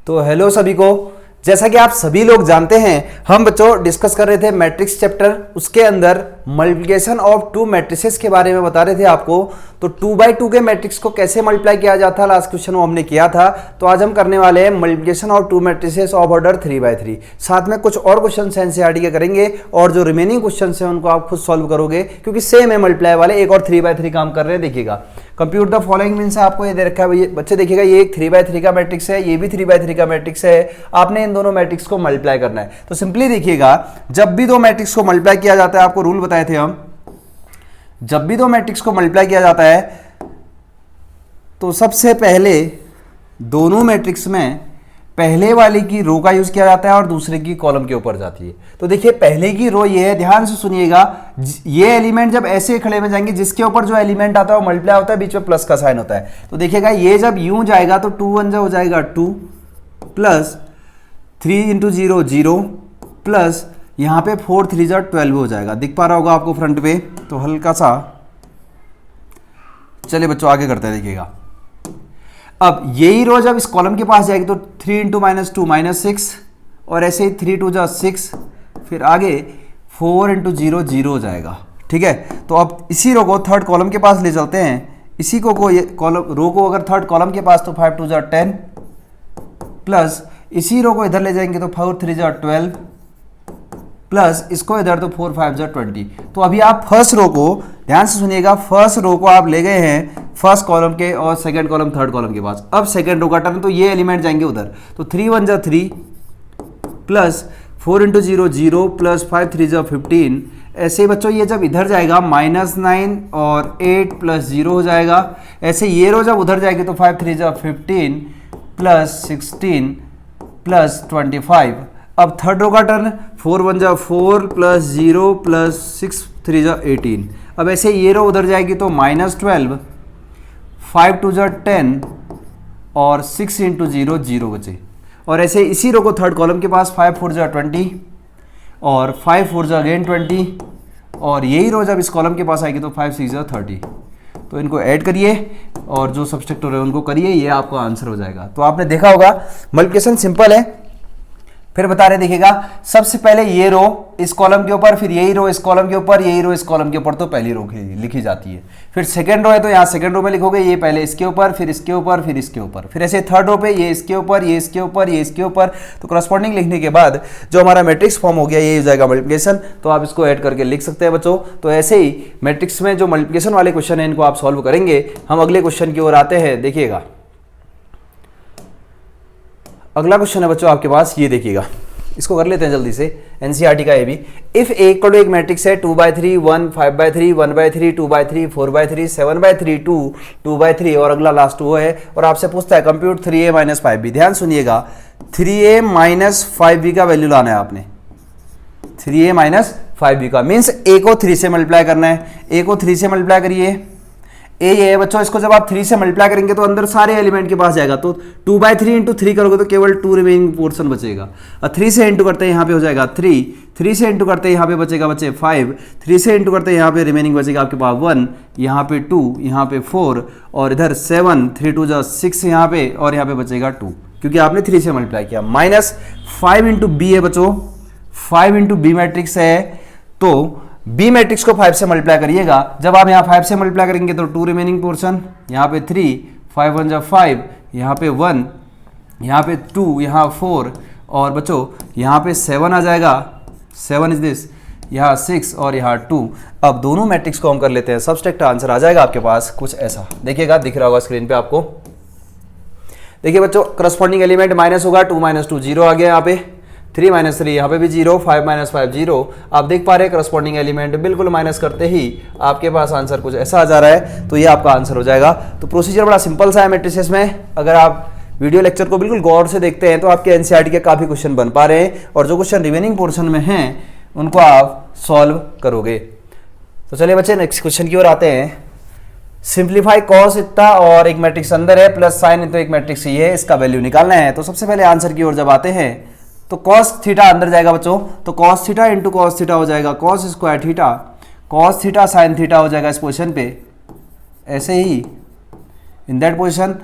तो हेलो सभी को। जैसा कि आप सभी लोग जानते हैं, हम बच्चों डिस्कस कर रहे थे मैट्रिक्स चैप्टर, उसके अंदर मल्टीप्लिकेशन ऑफ टू मैट्रिसेस के बारे में बता रहे थे आपको। तो 2x2 के मैट्रिक्स को कैसे मल्टीप्लाई किया जाता है, लास्ट क्वेश्चन वो हमने किया था। तो आज हम करने वाले हैं multiplication of to matrices of order 3x3। साथ में कुछ और क्वेश्चन एनसीईआरटी के करेंगे और जो रिमेनिंग क्वेश्चन हैं उनको आप खुद सॉल्व करोगे, क्योंकि सेम है मल्टीप्लाई वाले, एक और 3x3 काम कर रहे हैं। देखिएगा कंप्यूट द फॉलोइंग मीन्स आपको ये दे रखा है बच्चे, देखिएगा ये एक 3x3 का मैट्रिक्स है, ये भी 3x3 का मैट्रिक्स है। आपने इन दोनों मैट्रिक्स को मल्टीप्लाई करना है। तो सिंपली देखिएगा, जब भी दो मैट्रिक्स को मल्टीप्लाई किया जाता है, आपको रूल बताए थे हम, जब भी दो मैट्रिक्स को मल्टीप्लाई किया जाता है तो सबसे पहले दोनों मैट्रिक्स में पहले वाले की रो का यूज किया जाता है और दूसरे की कॉलम के ऊपर जाती है। तो देखिए पहले की रो ये है, ध्यान से सुनिएगा, ये एलिमेंट जब ऐसे खड़े में जाएंगे, जिसके ऊपर जो एलिमेंट आता है वो मल्टीप्लाई होता है, बीच में प्लस का साइन होता है। तो देखिएगा ये जब यूं जाएगा तो 2 1 हो जाएगा 2 प्लस 3 × 0 0 प्लस यहाँ पे 4 3 12 हो जाएगा। दिख पा रहा होगा आपको फ्रंट पे। तो हल्का सा चलिए बच्चों आगे करते हैं। देखिएगा अब यही रो जब इस कॉलम के पास जाएगी तो 3 × -2 -6 और ऐसे ही 3 2 6, फिर आगे 4 × 0 0 हो जाएगा। ठीक है, तो अब इसी रो को थर्ड कॉलम के पास ले चलते हैं। इसी को ये कॉलम रो को अगर थर्ड कॉलम के पास तो 5 2 10 प्लस इसी रो को इधर ले जाएंगे तो 4 3 12 प्लस इसको इधर तो 4 5 20। तो अभी आप फर्स्ट रो को ध्यान से सुनिएगा, फर्स्ट रो को आप ले गए हैं फर्स्ट कॉलम के और सेकंड कॉलम थर्ड कॉलम के पास। अब सेकंड रो का टर्न, तो ये एलिमेंट जाएंगे उधर। तो 3 1 3 प्लस 4 × 0 0 प्लस 5 3 15। ऐसे ही बच्चों ये जब इधर जाएगा -9 और 8 प्लस 0 हो जाएगा। ऐसे ये रो जब उधर जाएगी तो 5 3 15 प्लस 16 प्लस 25। अब थर्ड रो का टर्न, 4 1 4 प्लस 0 प्लस 6 3 18। अब ऐसे ये रो उधर जाएगी तो -12 5 2 10 और 6 × 0 0 बचे। और ऐसे इसी रो को थर्ड कॉलम के पास 5 4 20 और 5 4 अगेन 20 और यही रो जब इस कॉलम के पास आएगी तो 5 6 30। तो इनको ऐड करिए और जो सब्सट्रैक्टर है उनको करिए, ये आपका आंसर हो जाएगा। तो आपने देखा होगा मल्टीप्लिकेशन सिंपल है। फिर बता रहे देखिएगा, सबसे पहले ये रो इस कॉलम के ऊपर, फिर यही रो इस कॉलम के ऊपर, यही रो इस कॉलम के ऊपर, तो पहली रो लिखी जाती है। फिर सेकंड रो है तो यहाँ सेकंड रो में लिखोगे, ये पहले इसके ऊपर, फिर इसके ऊपर, फिर इसके ऊपर। फिर ऐसे थर्ड रो पे ये इसके ऊपर, ये इसके ऊपर, ये इसके ऊपर। तो करस्पॉन्डिंग लिखने के बाद जो हमारा मैट्रिक्स फॉर्म हो गया, ये हो जाएगा मल्टीप्लिकेशन। तो आप इसको ऐड करके लिख सकते हैं बच्चों। तो ऐसे ही मैट्रिक्स में जो मल्टीप्लिकेशन वाले क्वेश्चन है इनको आप सॉल्व करेंगे। हम अगले क्वेश्चन की ओर आते हैं। देखिएगा अगला क्वेश्चन है बच्चों आपके पास, ये देखिएगा, इसको कर लेते हैं जल्दी से, एनसीईआरटी का ये भी। इफ ए इक्वल टू एक मैट्रिक्स है 2x3 1 5x3 1x3 2x3 4x3 7x3 2 2x3 और अगला लास्ट वो है, और आपसे पूछता है कंप्यूट 3a - 5b। ध्यान सुनिएगा, 3a - 5b का वैल्यू लाना है आपने। 3a - 5b का मीन्स a को 3 से मल्टीप्लाई करना है। a को 3 से मल्टीप्लाई करिए, ए ये है बच्चों। इसको जब आप 3 से मल्टीप्लाई करेंगे तो अंदर सारे एलिमेंट के पास जाएगा। तो 2/3 × 3 करोगे तो केवल 2 रिमेनिंग पोर्शन बचेगा। और 3 से इंटू करते हैं यहाँ पे हो जाएगा 3, 3 से इंटू करते हैं यहाँ पे बचेगा बच्चे 5, 3 से इंटू करते हैं यहाँ पे रिमेनिंग बचेगा आपके पास 1, यहाँ पे 2, यहाँ पे 4 और इधर 7 3 2 6 यहाँ पे, और यहाँ पे बचेगा 2, क्योंकि आपने 3 से मल्टीप्लाई किया। -5 × b है बच्चों, 5 × b मैट्रिक्स है। तो बी मैट्रिक्स को 5 से मल्टीप्लाई करिएगा। जब आप यहाँ 5 से मल्टीप्लाई करेंगे तो 2 रिमेनिंग पोर्शन, यहाँ पे 3, 5 1 5, यहाँ पे 1, यहाँ पे 2, यहाँ 4 और बच्चों यहाँ पे 7 आ जाएगा। 7 इज दिस, यहाँ 6 और यहाँ 2। अब दोनों मैट्रिक्स को हम कर लेते हैं, सबस्ट्रैक्ट आंसर आ जाएगा आपके पास कुछ ऐसा। देखिएगा दिख रहा होगा स्क्रीन पे आपको। देखिए बच्चों करस्पॉन्डिंग एलिमेंट माइनस होगा, 2 - 2 0 आ गया यहाँ पे, 3 - 3 यहाँ पे भी 0, 5 - 5 0। आप देख पा रहे हैं करस्पॉन्डिंग एलिमेंट बिल्कुल माइनस करते ही आपके पास आंसर कुछ ऐसा आ जा रहा है। तो ये आपका आंसर हो जाएगा। तो प्रोसीजर बड़ा सिंपल सा है मैट्रिसेस में। अगर आप वीडियो लेक्चर को बिल्कुल गौर से देखते हैं तो आपके एनसीईआरटी के काफ़ी क्वेश्चन बन पा रहे हैं, और जो क्वेश्चन रिमेनिंग पोर्शन में हैं उनको आप सॉल्व करोगे। तो चलिए बच्चे नेक्स्ट क्वेश्चन की ओर आते हैं। सिंप्लीफाई कॉस इतना और एक मैट्रिक्स अंदर है प्लस साइन तो एक मैट्रिक्स ये है, इसका वैल्यू निकालना है। तो सबसे पहले आंसर की ओर जब आते हैं तो cos थीटा अंदर जाएगा बच्चों। तो cos theta into cos theta हो जाएगा cos square theta, cos theta sine theta हो जाएगा इस पोजीशन पे। ऐसे ही in that position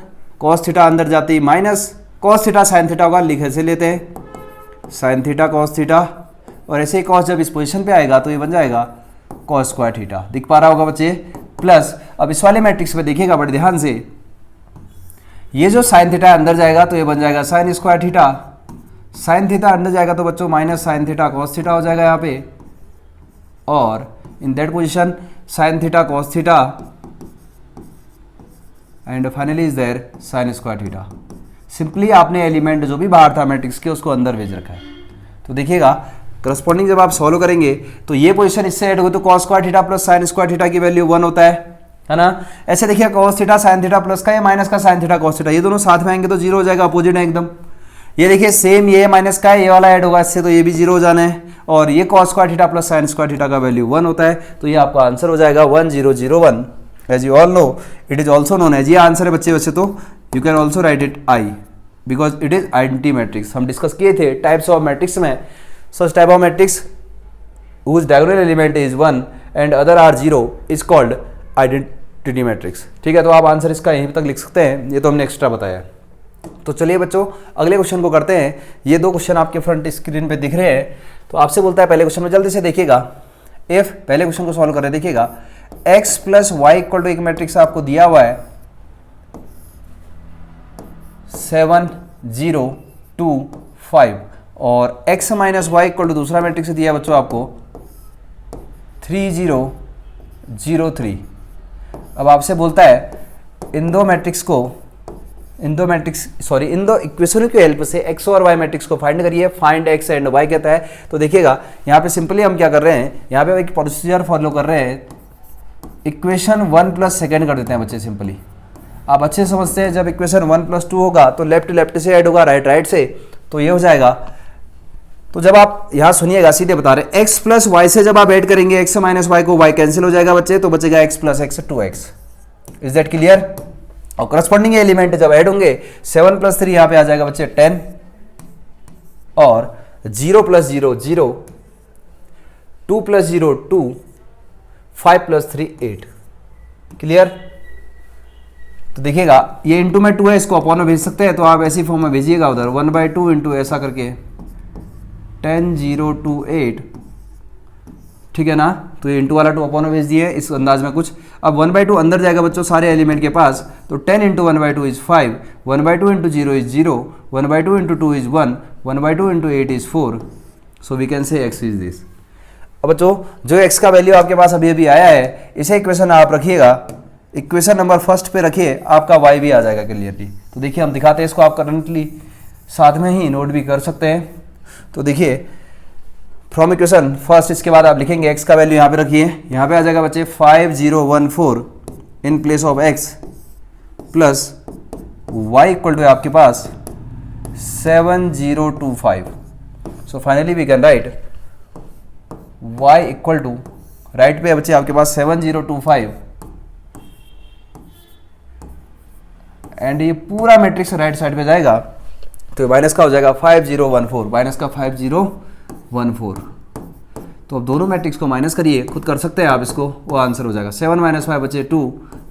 cos theta अंदर जाती minus cos theta sine theta होगा, लिख ऐसे लेते हैं साइन थीटा कॉस थीटा, और ऐसे ही कॉस जब इस पोजीशन पे आएगा तो ये बन जाएगा कॉस स्क्वायर थीटा। दिख पा रहा होगा बच्चे। प्लस अब इस वाले मैट्रिक्स में देखिएगा बड़े ध्यान से, ये जो साइन थीटा अंदर जाएगा तो ये बन जाएगा sine square theta, sine theta अंदर जाएगा तो बच्चों minus sine theta cos theta हो जाएगा यहाँ पे, और इन that position sine theta cos theta and finally is their sine square theta. Simply आपने एलिमेंट जो भी बाहर था मैट्रिक्स के उसको अंदर भेज रखा है। तो देखिएगा करस्पॉन्डिंग जब आप सॉल्व करेंगे तो ये पोजीशन इससे ऐड होगी तो cos square theta plus sine square theta की वैल्यू 1 होता है ना। ऐसे देखिए cos theta sine theta plus का, ये माइनस का साइन थीटा कॉस थीटा, ये दोनों साथ में आएंगे तो 0 हो जाएगा, अपोजिट है एकदम। ये देखिए सेम, ये माइनस का है, ये वाला ऐड होगा इससे तो ये भी 0 हो जाना है, और ये cos square theta plus sine square theta का वैल्यू 1 होता है। तो ये आपका आंसर हो जाएगा 1001। As you all know it is also known as, ये आंसर है बच्चे वैसे तो you can also write it I because it is identity matrix. हम डिस्कस किए थे टाइप्स ऑफ मैट्रिक्स में, such type of matrix whose diagonal element is 1 and other are 0 is called identity matrix। ठीक है, तो आप आंसर इसका यहीं तक लिख सकते हैं, ये तो हमने एक्स्ट्रा बताया। तो चलिए बच्चों अगले क्वेश्चन को करते हैं। ये दो क्वेश्चन आपके फ्रंट स्क्रीन पे दिख रहे हैं। तो आपसे बोलता है पहले क्वेश्चन में जल्दी से देखिएगा, इफ पहले क्वेश्चन को सॉल्व कर रहे हैं, देखिएगा x plus y equal to एक मैट्रिक्स आपको दिया हुआ है 7 0 2 5 और x minus y equal to दूसरा मैट्रिक्स दिया है बच्चों आपको 3 0 0 3। अब आपसे बोलता है इन दो इक्वेशनों की हेल्प से x और y मैट्रिक्स को फाइंड करिए, फाइंड x एंड y कहता है। तो देखिएगा यहाँ पे सिंपली हम क्या कर रहे हैं, यहाँ पे एक प्रोसीजर फॉलो कर रहे हैं, इक्वेशन 1 प्लस सेकेंड कर देते हैं बच्चे। सिंपली आप अच्छे समझते हैं, जब इक्वेशन 1 प्लस 2 होगा तो लेफ्ट लेफ्ट से ऐड होगा, राइट राइट से, तो ये हो जाएगा। तो जब आप यहाँ सुनिएगा सीधे बता रहे x प्लस वाई से जब आप ऐड करेंगे x माइनस वाई को y कैंसिल हो जाएगा बच्चे, तो बचेगा x plus x 2x। Is that clear? और करस्पॉन्डिंग एलिमेंट जब ऐड होंगे 7 प्लस 3 यहाँ पे आ जाएगा बच्चे 10 और 0 प्लस 0 0, 2 प्लस 0 2, 5 प्लस 3 8। क्लियर? तो देखिएगा ये इंटू में 2 है, इसको अपॉन में भेज सकते हैं, तो आप ऐसी फॉर्म में भेजिएगा उधर 1/2 इंटू ऐसा करके 10 0 2 8। ठीक है ना, तो ये इंटू वाला 2 अपॉन में भेज दिए इस अंदाज में कुछ। अब 1/2 अंदर जाएगा बच्चों सारे एलिमेंट के पास, तो 10 into 1/2 is 5, 1/2 into 0 is 0, 1/2 into 2 is 1, 1/2 into 8 is 4। So we can say x is this. अब बच्चों जो x का वैल्यू आपके पास अभी अभी आया है, इसे इक्वेशन आप रखिएगा, इक्वेशन नंबर फर्स्ट पे रखिए, आपका y भी आ जाएगा क्लियरली। तो देखिए हम दिखाते हैं इसको, आप करंटली साथ में ही नोट भी कर सकते हैं। तो देखिए फ्रॉम इक्वेशन फर्स्ट, इसके बाद आप लिखेंगे x का वैल्यू यहाँ पे रखिए, यहाँ पे आ जाएगा बच्चे 5014 in place of x plus y equal to आपके पास 7025। So finally we can write y equal to, right पे बच्चे आपके पास 7025 एंड ये पूरा मैट्रिक्स राइट साइड पे जाएगा, तो माइनस का हो जाएगा 5014, माइनस का 5014। तो अब दोनों मैट्रिक्स को माइनस करिए, खुद कर सकते हैं आप इसको, वो आंसर हो जाएगा 7 माइनस 5 बचे 2,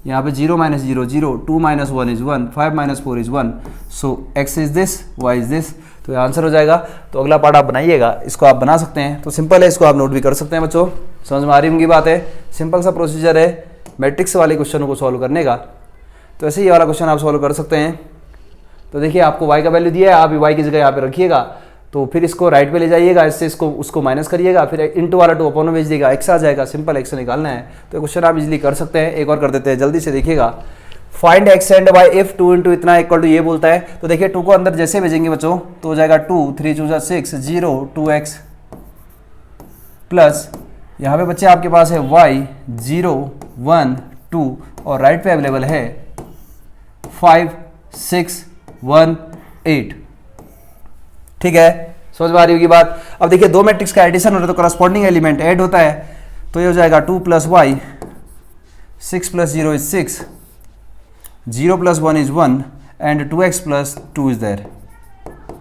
यहाँ पे 0 minus 0 0, 2 minus 1 is 1, 5 minus 4 is 1। So x is this, y is this, तो ये आंसर हो जाएगा। तो अगला पार्ट आप बनाइएगा, इसको आप बना सकते हैं, तो सिंपल है, इसको आप नोट भी कर सकते हैं बच्चों। समझ में आ रही होंगी बात है, सिंपल सा प्रोसीजर है मैट्रिक्स वाले क्वेश्चनों को सॉल्व करने का। तो ऐसे ही वाला क्वेश्चन आप सॉल्व कर सकते हैं। तो देखिए आपको y का वैल्यू दिया है, आप y की जगह यहाँ पे रखिएगा, तो फिर इसको राइट पे ले जाइएगा, इससे इसको उसको माइनस करिएगा, फिर इंटू वाला 2 अपॉन में भेज देगा, x आ जाएगा, सिंपल x निकालना है। तो क्वेश्चन आप इजीली कर सकते हैं। एक और कर देते हैं जल्दी से, देखिएगा find x and y if 2 into इतना इक्वल टू, ये बोलता है। तो देखिए 2 को अंदर जैसे भेजेंगे बच्चों तो हो जाएगा 2 3 2 6 0 2x प्लस यहाँ पे बच्चे आपके पास है y 0 1 2 और राइट पे अवेलेबल है 5 6 1 8। ठीक है, समझ में आ रही होगी बात। अब देखिए दो मैट्रिक्स का एडिशन हो रहा है तो करस्पॉन्डिंग एलिमेंट ऐड होता है, तो ये हो जाएगा 2 plus y, 6 plus 0 is 6, 0 plus 1 is 1 and 2x plus 2 is there.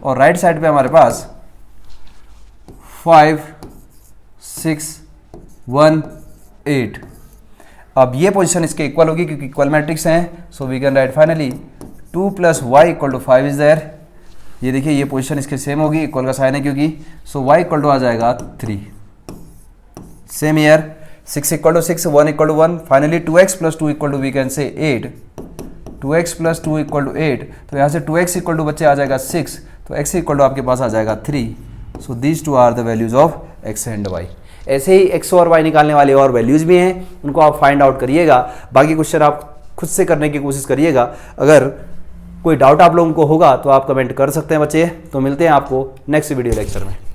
और राइट साइड पे हमारे पास 5 6 1 8। अब ये पोजीशन इसके इक्वल होगी क्योंकि इक्वल मैट्रिक्स हैं, so we can write finally 2 plus y equal to 5 is there ये देखिए ये पोजीशन इसके सेम होगी, इक्वल का साइन है क्योंकि, सो y इक्वल टू आ जाएगा 3। Same here 6 equal to 6, 1 equal to 1, finally 2x plus 2 equal to we can say 8, 2x plus 2 equal to 8, तो यहाँ से 2x इक्वल टू बच्चे आ जाएगा 6, तो x इक्वल टू आपके पास आ जाएगा 3। So these two are the values of x and y। ऐसे ही x और y निकालने वाले और वैल्यूज भी हैं, उनको आप फाइंड आउट करिएगा। बाकी क्वेश्चन आप खुद से करने की कोशिश करिएगा। अगर कोई डाउट आप लोगों को होगा तो आप कमेंट कर सकते हैं बच्चे। तो मिलते हैं आपको नेक्स्ट वीडियो लेक्चर में।